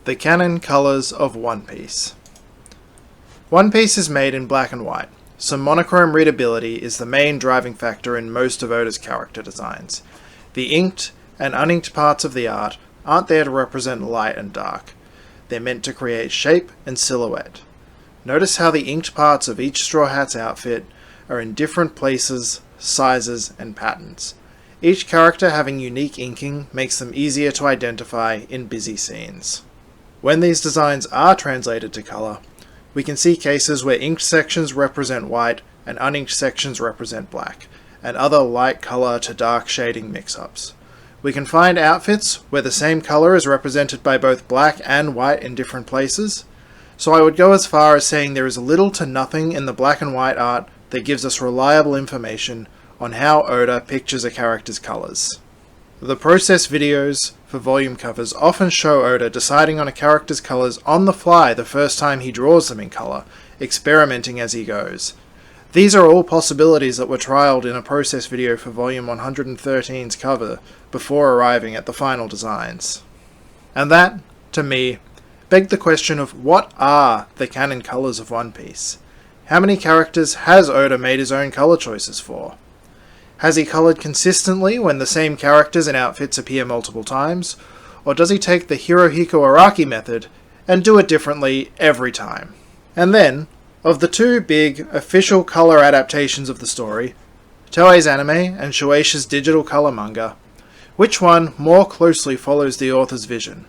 The Canon colors of One Piece. One Piece is made in black and white, so monochrome readability is the main driving factor in most of Oda's character designs. The inked and uninked parts of the art aren't there to represent light and dark. They're meant to create shape and silhouette. Notice how the inked parts of each Straw Hat's outfit are in different places, sizes, and patterns. Each character having unique inking makes them easier to identify in busy scenes. When these designs are translated to colour, we can see cases where inked sections represent white and uninked sections represent black, and other light colour to dark shading mix-ups. We can find outfits where the same colour is represented by both black and white in different places, so I would go as far as saying there is little to nothing in the black and white art that gives us reliable information on how Oda pictures a character's colours. The process videos for volume covers often show Oda deciding on a character's colours on the fly the first time he draws them in colour, experimenting as he goes. These are all possibilities that were trialled in a process video for volume 113's cover before arriving at the final designs. And that, to me, begged the question of what are the canon colours of One Piece? How many characters has Oda made his own colour choices for? Has he coloured consistently when the same characters and outfits appear multiple times, or does he take the Hirohiko Araki method and do it differently every time? And then, of the two big official colour adaptations of the story, Toei's anime and Shueisha's digital colour manga, which one more closely follows the author's vision?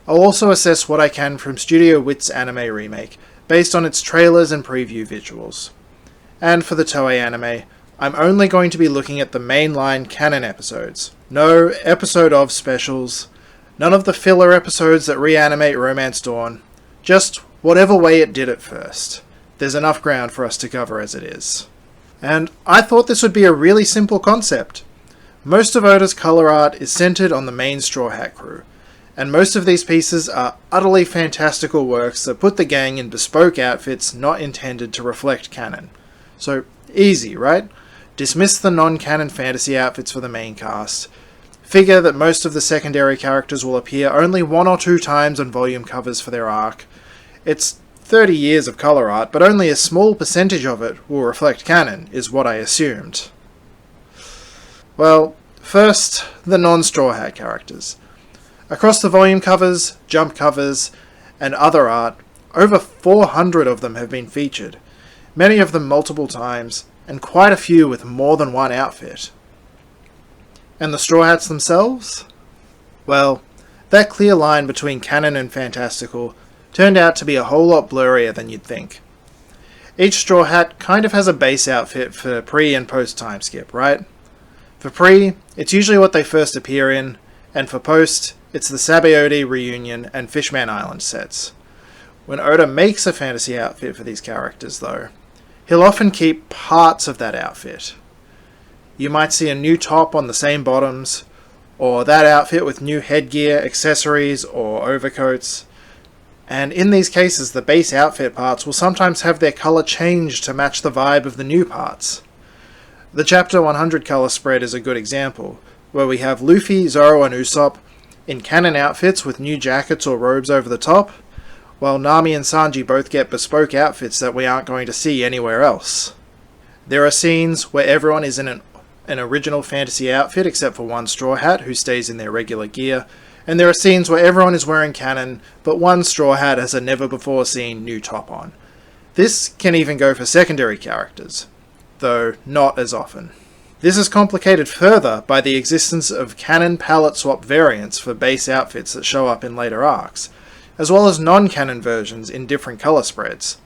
I'll also assess what I can from Studio Wit's anime remake, based on its trailers and preview visuals. And for the Toei anime, I'm only going to be looking at the mainline canon episodes. No episode of specials, none of the filler episodes that reanimate Romance Dawn, just whatever way it did it first. There's enough ground for us to cover as it is. And I thought this would be a really simple concept. Most of Oda's colour art is centred on the main Straw Hat crew, and most of these pieces are utterly fantastical works that put the gang in bespoke outfits not intended to reflect canon. So, easy, right? Dismiss the non-canon fantasy outfits for the main cast. Figure that most of the secondary characters will appear only one or two times on volume covers for their arc. It's 30 years of colour art, but only a small percentage of it will reflect canon, is what I assumed. Well, first, the non-Straw Hat characters. Across the volume covers, jump covers, and other art, over 400 of them have been featured, many of them multiple times, and quite a few with more than one outfit. And the Straw Hats themselves? Well, that clear line between canon and fantastical turned out to be a whole lot blurrier than you'd think. Each Straw Hat kind of has a base outfit for pre and post time skip, right? For pre, it's usually what they first appear in, and for post, it's the Sabaody reunion and Fishman Island sets. When Oda makes a fantasy outfit for these characters, though, he'll often keep parts of that outfit. You might see a new top on the same bottoms, or that outfit with new headgear, accessories, or overcoats. And in these cases, the base outfit parts will sometimes have their colour changed to match the vibe of the new parts. The Chapter 100 colour spread is a good example, where we have Luffy, Zoro, and Usopp in canon outfits with new jackets or robes over the top, while Nami and Sanji both get bespoke outfits that we aren't going to see anywhere else. There are scenes where everyone is in an original fantasy outfit except for one Straw Hat who stays in their regular gear, and there are scenes where everyone is wearing canon, but one Straw Hat has a never-before-seen new top on. This can even go for secondary characters, though not as often. This is complicated further by the existence of canon palette swap variants for base outfits that show up in later arcs, as well as non-canon versions in different colour spreads.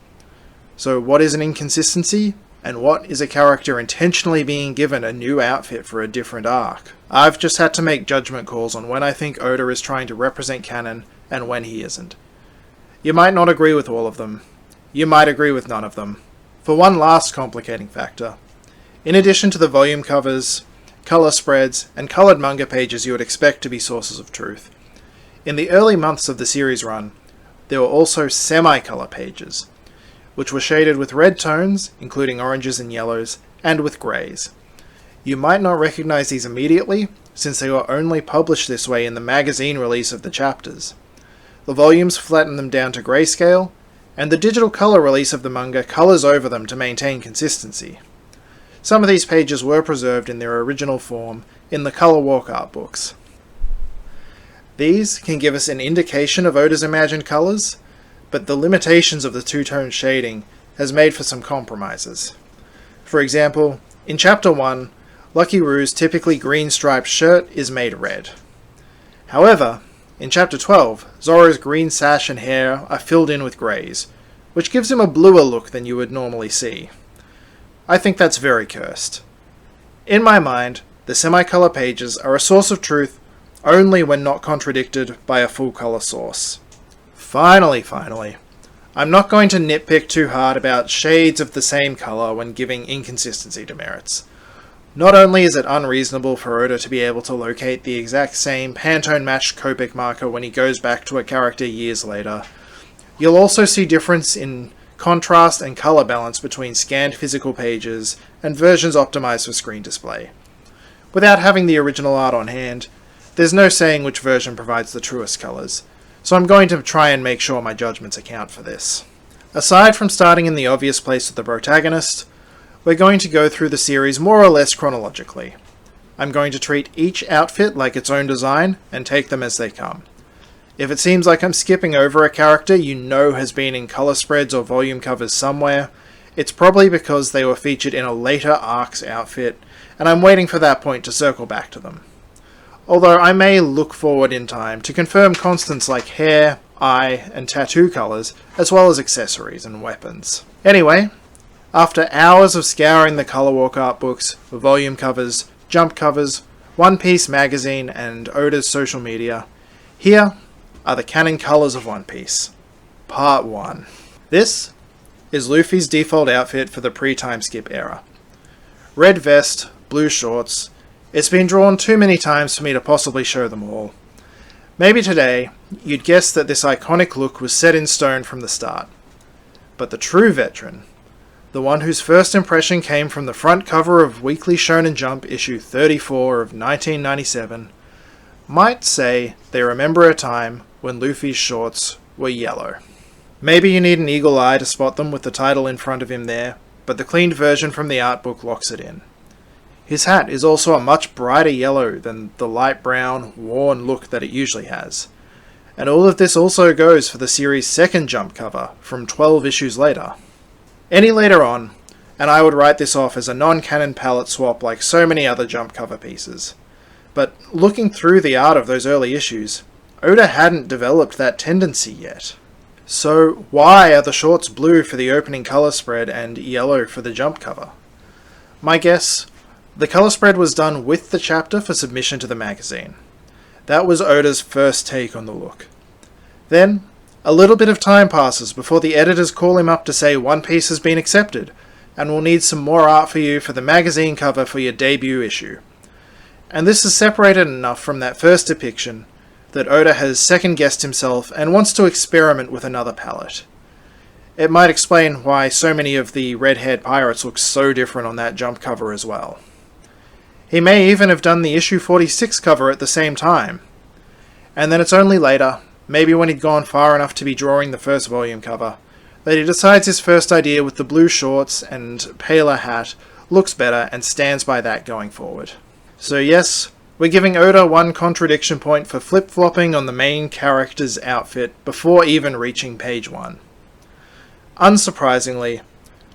So what is an inconsistency, and what is a character intentionally being given a new outfit for a different arc? I've just had to make judgment calls on when I think Oda is trying to represent canon and when he isn't. You might not agree with all of them. You might agree with none of them. For one last complicating factor, in addition to the volume covers, colour spreads, and coloured manga pages you would expect to be sources of truth, in the early months of the series run, there were also semi-colour pages, which were shaded with red tones, including oranges and yellows, and with greys. You might not recognise these immediately, since they were only published this way in the magazine release of the chapters. the volumes flatten them down to grayscale, and the digital color release of the manga colors over them to maintain consistency. Some of these pages were preserved in their original form in the Color Walk art books. These can give us an indication of Oda's imagined colors, but the limitations of the two-tone shading has made for some compromises. For example, in Chapter 1, Lucky Roo's typically green striped shirt is made red. However, in Chapter 12, Zoro's green sash and hair are filled in with greys, which gives him a bluer look than you would normally see. I think that's very cursed. In my mind, the semi-color pages are a source of truth only when not contradicted by a full-color source. Finally, I'm not going to nitpick too hard about shades of the same color when giving inconsistency demerits. Not only is it unreasonable for Oda to be able to locate the exact same Pantone-matched Copic marker when he goes back to a character years later, you'll also see difference in contrast and color balance between scanned physical pages and versions optimized for screen display. Without having the original art on hand, there's no saying which version provides the truest colors, so I'm going to try and make sure my judgments account for this. Aside from starting in the obvious place with the protagonist, we're going to go through the series more or less chronologically. I'm going to treat each outfit like its own design and take them as they come. If it seems like I'm skipping over a character you know has been in color spreads or volume covers somewhere, it's probably because they were featured in a later arc's outfit, and I'm waiting for that point to circle back to them. Although I may look forward in time to confirm constants like hair, eye, and tattoo colors, as well as accessories and weapons. Anyway, after hours of scouring the Color Walk art books, volume covers, jump covers, One Piece magazine, and Oda's social media, here are the canon colors of One Piece. Part 1. This is Luffy's default outfit for the pre-time skip era. Red vest, blue shorts. It's been drawn too many times for me to possibly show them all. Maybe today, you'd guess that this iconic look was set in stone from the start. But the true veteran, the one whose first impression came from the front cover of Weekly Shonen Jump issue 34 of 1997, might say they remember a time when Luffy's shorts were yellow. Maybe you need an eagle eye to spot them with the title in front of him there, but the cleaned version from the art book locks it in. His hat is also a much brighter yellow than the light brown, worn look that it usually has. And all of this also goes for the series' second jump cover, from 12 issues later. Any later on, and I would write this off as a non-canon palette swap like so many other jump cover pieces. But looking through the art of those early issues, Oda hadn't developed that tendency yet. So why are the shorts blue for the opening color spread and yellow for the jump cover? My guess: the color spread was done with the chapter for submission to the magazine. That was Oda's first take on the look. Then, a little bit of time passes before the editors call him up to say One Piece has been accepted, and we'll need some more art for you for the magazine cover for your debut issue. And this is separated enough from that first depiction that Oda has second-guessed himself and wants to experiment with another palette. It might explain why so many of the red-haired pirates look so different on that jump cover as well. He may even have done the issue 46 cover at the same time. And then it's only later, maybe when he'd gone far enough to be drawing the first volume cover, that he decides his first idea with the blue shorts and paler hat looks better and stands by that going forward. So yes, we're giving Oda one contradiction point for flip-flopping on the main character's outfit before even reaching page 1. Unsurprisingly,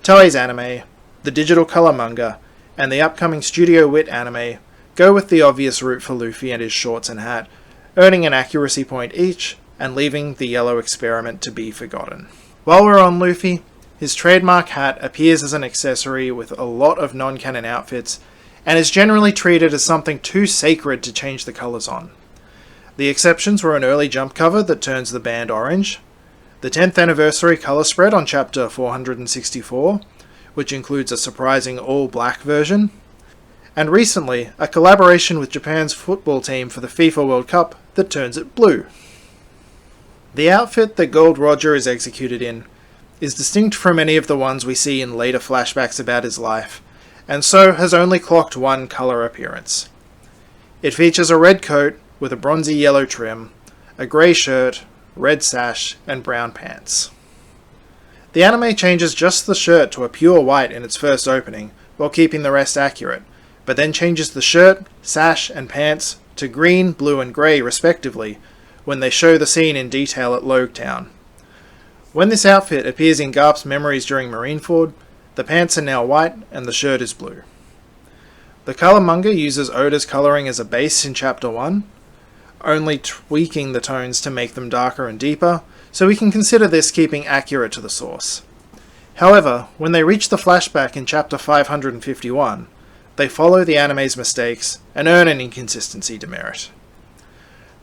Toei's anime, the digital color manga, and the upcoming Studio Wit anime go with the obvious route for Luffy and his shorts and hat, earning an accuracy point each and leaving the yellow experiment to be forgotten. While we're on Luffy, his trademark hat appears as an accessory with a lot of non-canon outfits and is generally treated as something too sacred to change the colors on. The exceptions were an early jump cover that turns the band orange, the 10th anniversary color spread on chapter 464, which includes a surprising all-black version, and recently a collaboration with Japan's football team for the FIFA World Cup that turns it blue. The outfit that Gold Roger is executed in is distinct from any of the ones we see in later flashbacks about his life, and so has only clocked one colour appearance. It features a red coat with a bronzy yellow trim, a grey shirt, red sash, and brown pants. The anime changes just the shirt to a pure white in its first opening, while keeping the rest accurate, but then changes the shirt, sash, and pants to green, blue, and grey respectively when they show the scene in detail at Logetown. When this outfit appears in Garp's memories during Marineford, the pants are now white and the shirt is blue. The colour manga uses Oda's colouring as a base in Chapter 1, only tweaking the tones to make them darker and deeper, so we can consider this keeping accurate to the source. However, when they reach the flashback in Chapter 551, they follow the anime's mistakes and earn an inconsistency demerit.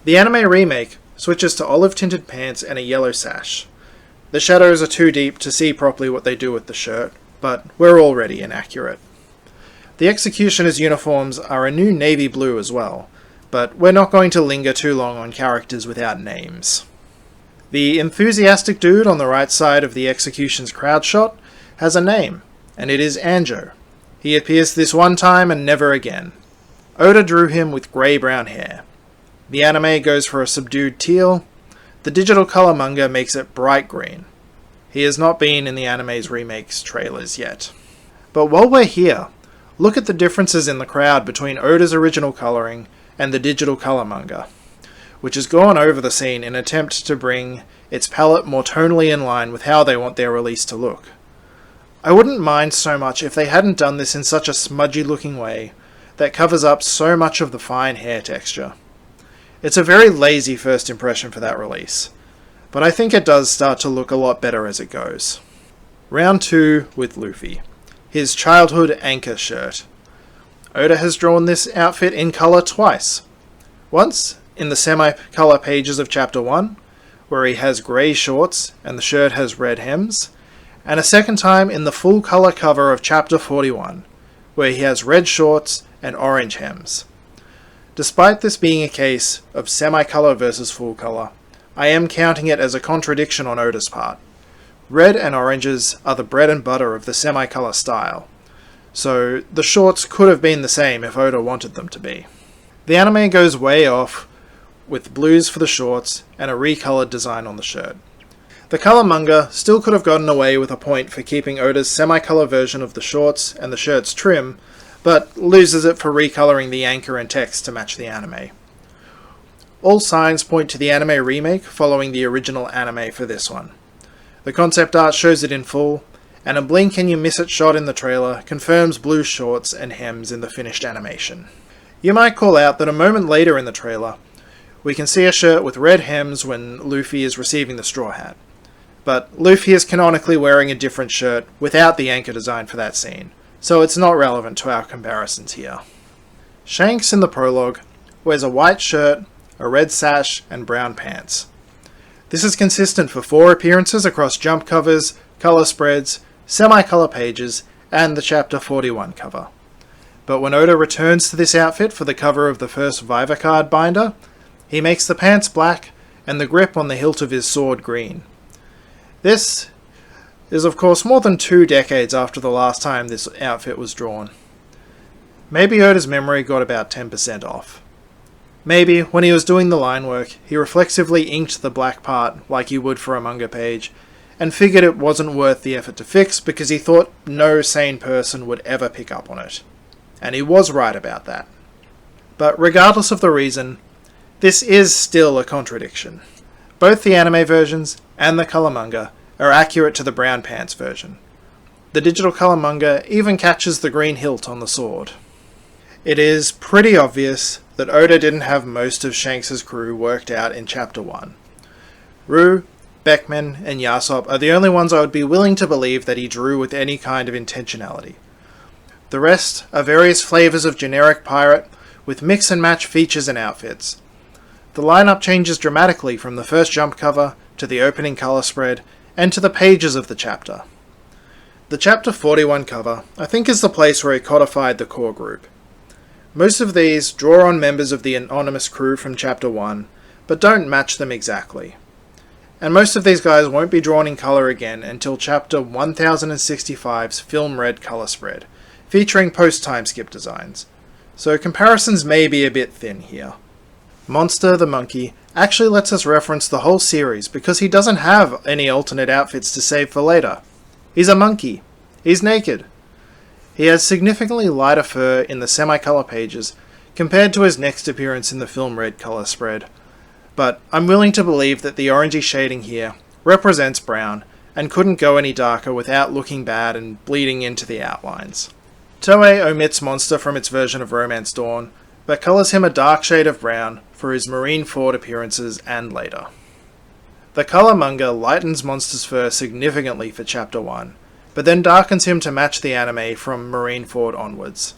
The anime remake switches to olive-tinted pants and a yellow sash. The shadows are too deep to see properly what they do with the shirt, but we're already inaccurate. The executioner's uniforms are a new navy blue as well, but we're not going to linger too long on characters without names. The enthusiastic dude on the right side of the execution's crowd shot has a name, and it is Anjo. He appears this one time and never again. Oda drew him with grey-brown hair. The anime goes for a subdued teal. The digital colour manga makes it bright green. He has not been in the anime's remakes trailers yet. But while we're here, look at the differences in the crowd between Oda's original colouring and the digital colour manga, which has gone over the scene in an attempt to bring its palette more tonally in line with how they want their release to look. I wouldn't mind so much if they hadn't done this in such a smudgy looking way that covers up so much of the fine hair texture. It's a very lazy first impression for that release, but I think it does start to look a lot better as it goes. Round 2 with Luffy, his childhood anchor shirt. Oda has drawn this outfit in colour twice. Once in the semi-colour pages of Chapter 1, where he has grey shorts and the shirt has red hems, and a second time in the full colour cover of Chapter 41, where he has red shorts and orange hems. Despite this being a case of semi-colour versus full colour, I am counting it as a contradiction on Oda's part. Red and oranges are the bread and butter of the semi-colour style, so the shorts could have been the same if Oda wanted them to be. The anime goes way off with blues for the shorts and a recoloured design on the shirt. The colour manga still could have gotten away with a point for keeping Oda's semi-colour version of the shorts and the shirt's trim, but loses it for recolouring the anchor and text to match the anime. All signs point to the anime remake following the original anime for this one. The concept art shows it in full, and a blink and you miss it shot in the trailer confirms blue shorts and hems in the finished animation. You might call out that a moment later in the trailer, we can see a shirt with red hems when Luffy is receiving the straw hat. But Luffy is canonically wearing a different shirt without the anchor design for that scene, so it's not relevant to our comparisons here. Shanks in the prologue wears a white shirt, a red sash, and brown pants. This is consistent for 4 appearances across jump covers, colour spreads, semi-colour pages, and the Chapter 41 cover. But when Oda returns to this outfit for the cover of the first Viva card binder, he makes the pants black and the grip on the hilt of his sword green. This is of course more than 2 decades after the last time this outfit was drawn. Maybe Oda's memory got about 10% off. Maybe, when he was doing the line work, he reflexively inked the black part like you would for a manga page, and figured it wasn't worth the effort to fix because he thought no sane person would ever pick up on it. And he was right about that. But regardless of the reason, this is still a contradiction. Both the anime versions and the colour manga are accurate to the brown pants version. The digital colour manga even catches the green hilt on the sword. It is pretty obvious that Oda didn't have most of Shanks' crew worked out in Chapter 1. Rue, Beckman, and Yasop are the only ones I would be willing to believe that he drew with any kind of intentionality. The rest are various flavours of generic pirate with mix and match features and outfits. The lineup changes dramatically from the first jump cover to the opening colour spread and to the pages of the chapter. The Chapter 41 cover, I think, is the place where he codified the core group. Most of these draw on members of the anonymous crew from Chapter 1, but don't match them exactly. And most of these guys won't be drawn in colour again until Chapter 1065's Film Red colour spread, featuring post-time skip designs. So comparisons may be a bit thin here. Monster the monkey actually lets us reference the whole series because he doesn't have any alternate outfits to save for later. He's a monkey. He's naked. He has significantly lighter fur in the semi-color pages compared to his next appearance in the film red color spread, but I'm willing to believe that the orangey shading here represents brown and couldn't go any darker without looking bad and bleeding into the outlines. Toei omits Monster from its version of Romance Dawn, but colours him a dark shade of brown for his Marineford appearances and later. The colour manga lightens Monster's fur significantly for Chapter 1, but then darkens him to match the anime from Marineford onwards.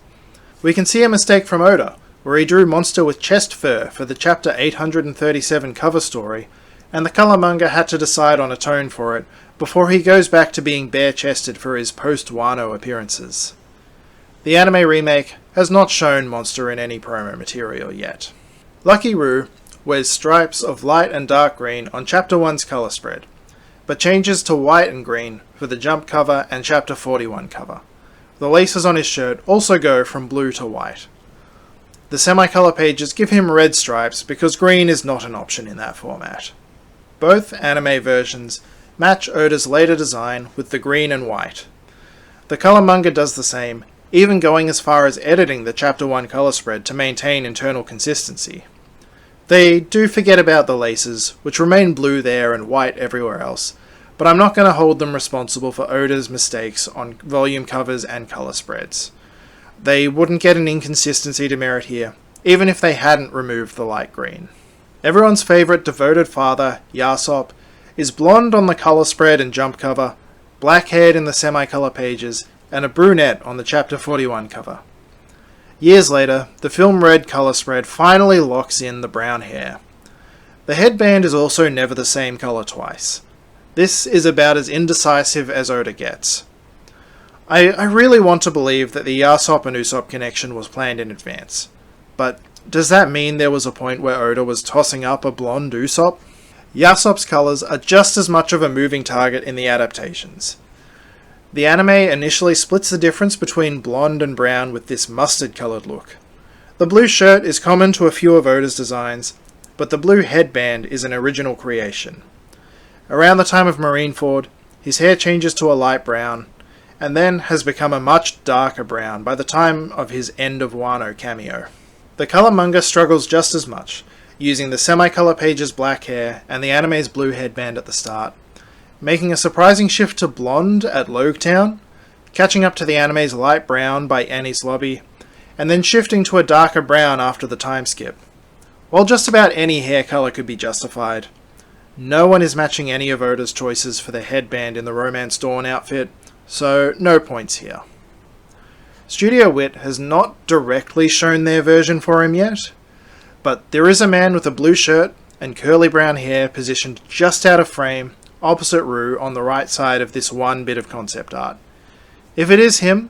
We can see a mistake from Oda, where he drew Monster with chest fur for the Chapter 837 cover story, and the colour manga had to decide on a tone for it before he goes back to being bare-chested for his post-Wano appearances. The anime remake has not shown Monster in any promo material yet. Lucky Roo wears stripes of light and dark green on Chapter 1's colour spread, but changes to white and green for the Jump cover and Chapter 41 cover. The laces on his shirt also go from blue to white. The semi-color pages give him red stripes because green is not an option in that format. Both anime versions match Oda's later design with the green and white. The color manga does the same, even going as far as editing the Chapter 1 color spread to maintain internal consistency. They do forget about the laces, which remain blue there and white everywhere else, but I'm not going to hold them responsible for Oda's mistakes on volume covers and color spreads. They wouldn't get an inconsistency to merit here, even if they hadn't removed the light green. Everyone's favourite devoted father, Yasop, is blonde on the colour spread and Jump cover, black-haired in the semi-colour pages, and a brunette on the Chapter 41 cover. Years later, the film red colour spread finally locks in the brown hair. The headband is also never the same colour twice. This is about as indecisive as Oda gets. I really want to believe that the Yasop and Usopp connection was planned in advance, but does that mean there was a point where Oda was tossing up a blonde Usopp? Yasop's colours are just as much of a moving target in the adaptations. The anime initially splits the difference between blonde and brown with this mustard-coloured look. The blue shirt is common to a few of Oda's designs, but the blue headband is an original creation. Around the time of Marineford, his hair changes to a light brown, and then has become a much darker brown by the time of his End of Wano cameo. The colour manga struggles just as much, using the semi-colour page's black hair and the anime's blue headband at the start, making a surprising shift to blonde at Logetown, catching up to the anime's light brown by Annie's Lobby, and then shifting to a darker brown after the time skip. While just about any hair colour could be justified, no one is matching any of Oda's choices for the headband in the Romance Dawn outfit, so no points here. Studio Wit has not directly shown their version for him yet, but there is a man with a blue shirt and curly brown hair positioned just out of frame opposite Roo on the right side of this one bit of concept art. If it is him,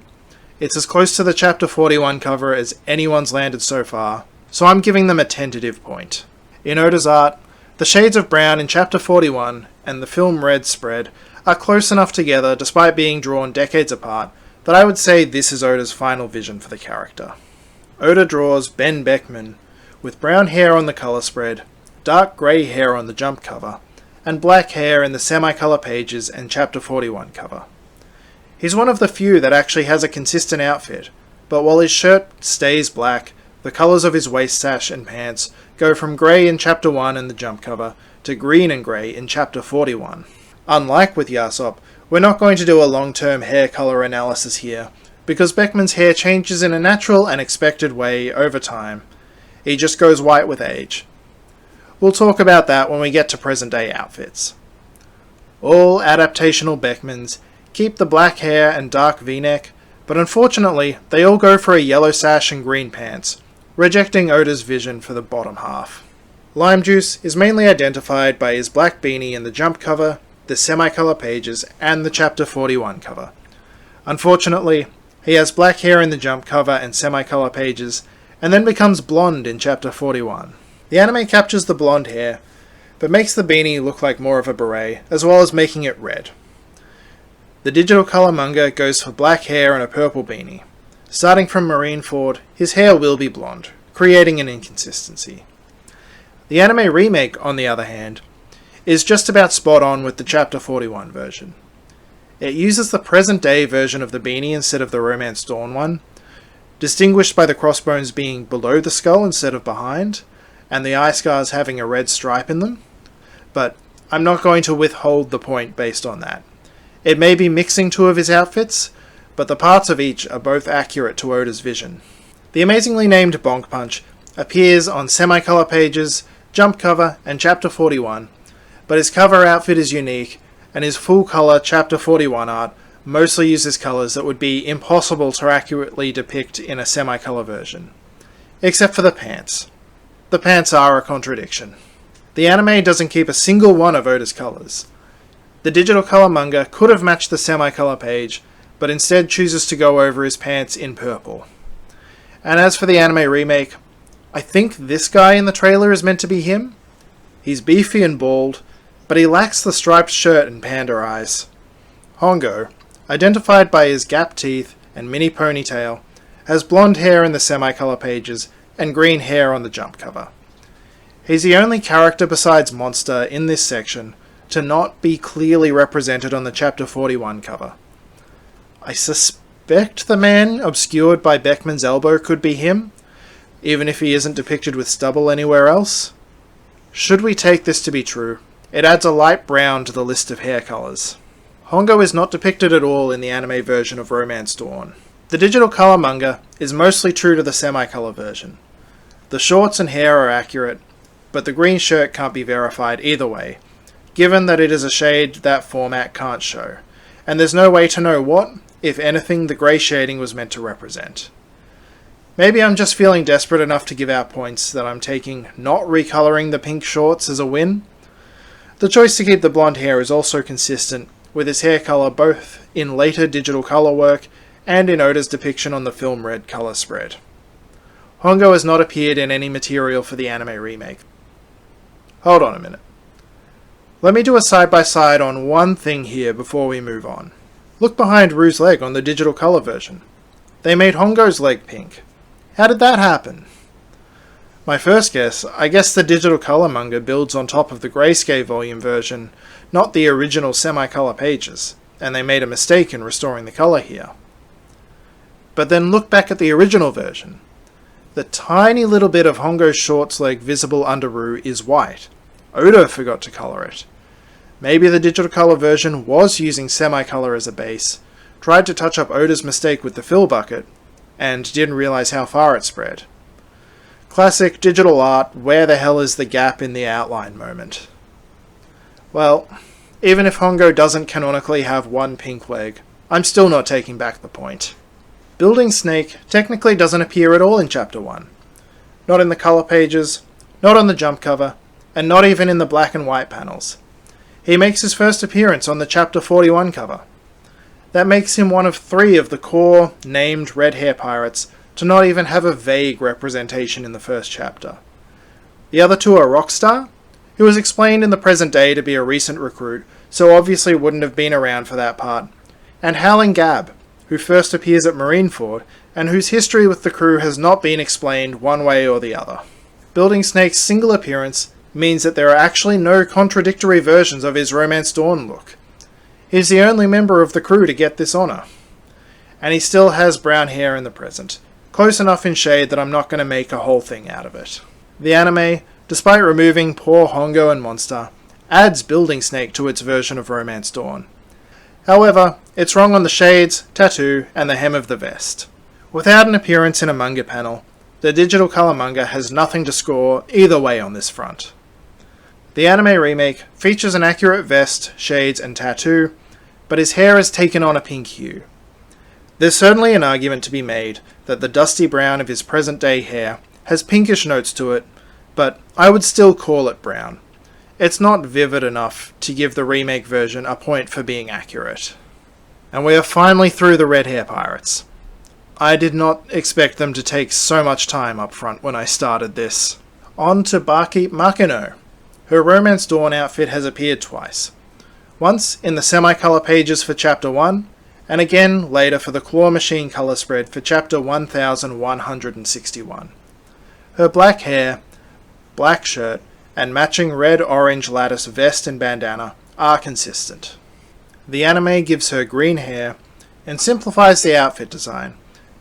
it's as close to the Chapter 41 cover as anyone's landed so far, so I'm giving them a tentative point. In Oda's art, the shades of brown in Chapter 41 and the film red spread are close enough together despite being drawn decades apart that I would say this is Oda's final vision for the character. Oda draws Ben Beckman with brown hair on the colour spread, dark grey hair on the Jump cover, and black hair in the semi-colour pages and Chapter 41 cover. He's one of the few that actually has a consistent outfit, but while his shirt stays black, the colours of his waist sash and pants go from grey in Chapter 1 and the Jump cover to green and grey in Chapter 41. Unlike with Yasop, we're not going to do a long-term hair colour analysis here, because Beckman's hair changes in a natural and expected way over time. He just goes white with age. We'll talk about that when we get to present-day outfits. All adaptational Beckmans keep the black hair and dark v-neck, but unfortunately they all go for a yellow sash and green pants, rejecting Oda's vision for the bottom half. Lime Juice is mainly identified by his black beanie in the Jump cover, the semi-colour pages, and the Chapter 41 cover. Unfortunately, he has black hair in the Jump cover and semi-colour pages, and then becomes blonde in Chapter 41. The anime captures the blonde hair, but makes the beanie look like more of a beret, as well as making it red. The digital colour manga goes for black hair and a purple beanie. Starting from Marineford, his hair will be blonde, creating an inconsistency. The anime remake, on the other hand, is just about spot on with the Chapter 41 version. It uses the present-day version of the beanie instead of the Romance Dawn one, distinguished by the crossbones being below the skull instead of behind, and the eye scars having a red stripe in them. But I'm not going to withhold the point based on that. It may be mixing two of his outfits, but the parts of each are both accurate to Oda's vision. The amazingly named Bonk Punch appears on semi-color pages, jump cover, and Chapter 41, but his cover outfit is unique, and his full-color Chapter 41 art mostly uses colors that would be impossible to accurately depict in a semi-color version. Except for the pants. The pants are a contradiction. The anime doesn't keep a single one of Oda's colors. The digital color manga could have matched the semi-color page, but instead chooses to go over his pants in purple. And as for the anime remake, I think this guy in the trailer is meant to be him. He's beefy and bald, but he lacks the striped shirt and panda eyes. Hongo, identified by his gap teeth and mini ponytail, has blonde hair in the semi-color pages and green hair on the jump cover. He's the only character besides Monster in this section to not be clearly represented on the Chapter 41 cover. I suspect the man obscured by Beckman's elbow could be him, even if he isn't depicted with stubble anywhere else. Should we take this to be true, it adds a light brown to the list of hair colours. Hongo is not depicted at all in the anime version of Romance Dawn. The digital colour manga is mostly true to the semi-colour version. The shorts and hair are accurate, but the green shirt can't be verified either way, given that it is a shade that format can't show, and there's no way to know what, if anything, the grey shading was meant to represent. Maybe I'm just feeling desperate enough to give out points that I'm taking not recolouring the pink shorts as a win. The choice to keep the blonde hair is also consistent with his hair colour both in later digital colour work and in Oda's depiction on the film red colour spread. Hongo has not appeared in any material for the anime remake. Hold on a minute. Let me do a side-by-side on one thing here before we move on. Look behind Rue's leg on the digital colour version. They made Hongo's leg pink. How did that happen? My first guess, I guess the digital colour manga builds on top of the grayscale volume version, not the original semi-colour pages, and they made a mistake in restoring the colour here. But then look back at the original version. The tiny little bit of Hongo's shorts leg visible under Rue is white. Oda forgot to colour it. Maybe the digital colour version was using semi-colour as a base, tried to touch up Oda's mistake with the fill bucket, and didn't realise how far it spread. Classic digital art, where the hell is the gap in the outline moment. Well, even if Hongo doesn't canonically have one pink leg, I'm still not taking back the point. Building Snake technically doesn't appear at all in Chapter 1. Not in the colour pages, not on the jump cover, and not even in the black and white panels. He makes his first appearance on the Chapter 41 cover. That makes him one of 3 of the core, named red hair pirates to not even have a vague representation in the first chapter. The other 2 are Rockstar, who was explained in the present day to be a recent recruit, so obviously wouldn't have been around for that part, and Howling Gab, who first appears at Marineford, and whose history with the crew has not been explained one way or the other. Building Snake's single appearance means that there are actually no contradictory versions of his Romance Dawn look. He's the only member of the crew to get this honour. And he still has brown hair in the present, close enough in shade that I'm not going to make a whole thing out of it. The anime, despite removing poor Hongo and Monster, adds Building Snake to its version of Romance Dawn. However, it's wrong on the shades, tattoo, and the hem of the vest. Without an appearance in a manga panel, the digital colour manga has nothing to score either way on this front. The anime remake features an accurate vest, shades, and tattoo, but his hair has taken on a pink hue. There's certainly an argument to be made that the dusty brown of his present-day hair has pinkish notes to it, but I would still call it brown. It's not vivid enough to give the remake version a point for being accurate. And we are finally through the red hair pirates. I did not expect them to take so much time up front when I started this. On to Barkeep Makino. Her Romance Dawn outfit has appeared twice. Once in the semi-colour pages for Chapter 1, and again later for the Claw Machine colour spread for Chapter 1161. Her black hair, black shirt, and matching red-orange lattice vest and bandana are consistent. The anime gives her green hair and simplifies the outfit design,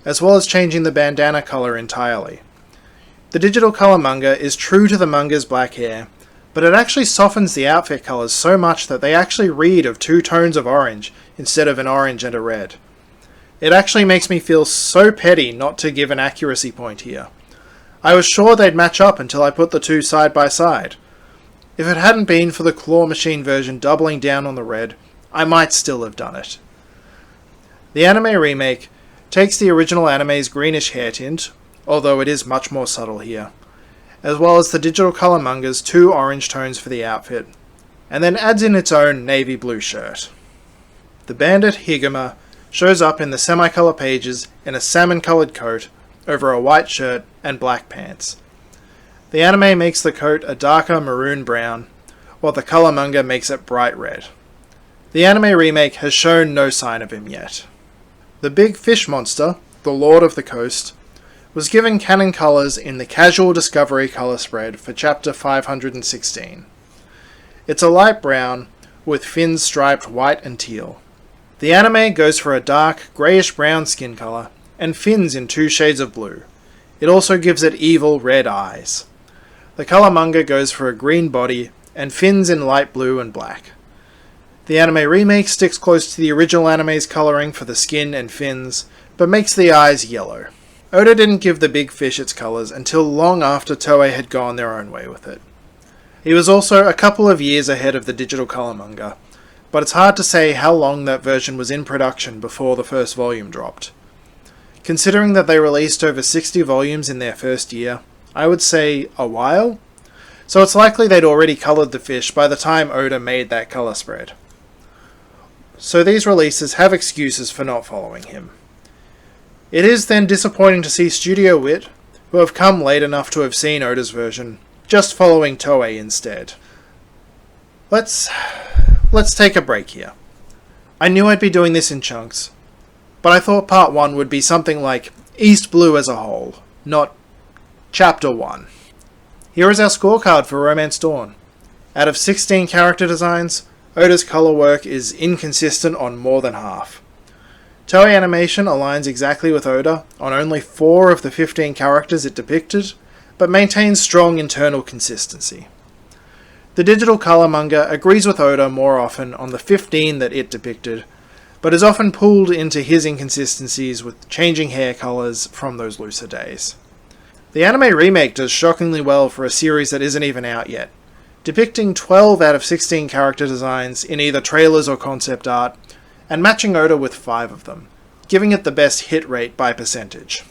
as well as changing the bandana colour entirely. The digital colour manga is true to the manga's black hair, but it actually softens the outfit colours so much that they actually read of 2 tones of orange instead of an orange and a red. It actually makes me feel so petty not to give an accuracy point here. I was sure they'd match up until I put the two side by side. If it hadn't been for the claw machine version doubling down on the red, I might still have done it. The anime remake takes the original anime's greenish hair tint, although it is much more subtle here, as well as the digital colour manga's 2 orange tones for the outfit, and then adds in its own navy blue shirt. The bandit Higuma shows up in the semi-colour pages in a salmon-coloured coat over a white shirt and black pants. The anime makes the coat a darker maroon brown, while the colour manga makes it bright red. The anime remake has shown no sign of him yet. The big fish monster, the Lord of the Coast, was given Canon colours in the Casual Discovery colour spread for chapter 516. It's a light brown, with fins striped white and teal. The anime goes for a dark, greyish-brown skin colour, and fins in 2 shades of blue. It also gives it evil red eyes. The colour manga goes for a green body, and fins in light blue and black. The anime remake sticks close to the original anime's colouring for the skin and fins, but makes the eyes yellow. Oda didn't give the big fish its colours until long after Toei had gone their own way with it. He was also a couple of years ahead of the digital colour manga, but it's hard to say how long that version was in production before the first volume dropped. Considering that they released over 60 volumes in their first year, I would say a while? So it's likely they'd already coloured the fish by the time Oda made that colour spread. So these releases have excuses for not following him. It is then disappointing to see Studio Wit, who have come late enough to have seen Oda's version, just following Toei instead. Let's take a break here. I knew I'd be doing this in chunks, but I thought part 1 would be something like East Blue as a whole, not Chapter 1. Here is our scorecard for Romance Dawn. Out of 16 character designs, Oda's colour work is inconsistent on more than half. Toei Animation aligns exactly with Oda on only 4 of the 15 characters it depicted, but maintains strong internal consistency. The digital colour manga agrees with Oda more often on the 15 that it depicted, but is often pulled into his inconsistencies with changing hair colours from those looser days. The anime remake does shockingly well for a series that isn't even out yet, depicting 12 out of 16 character designs in either trailers or concept art, and matching Oda with 5 of them, giving it the best hit rate by percentage.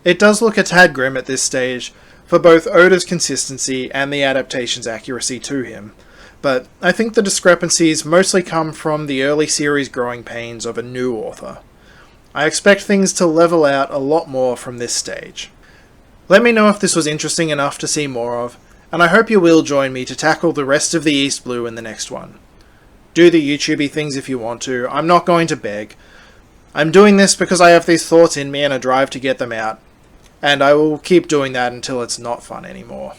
It does look a tad grim at this stage, for both Oda's consistency and the adaptation's accuracy to him, but I think the discrepancies mostly come from the early series growing pains of a new author. I expect things to level out a lot more from this stage. Let me know if this was interesting enough to see more of, and I hope you will join me to tackle the rest of the East Blue in the next one. Do the YouTubey things if you want to, I'm not going to beg. I'm doing this because I have these thoughts in me and a drive to get them out, and I will keep doing that until it's not fun anymore.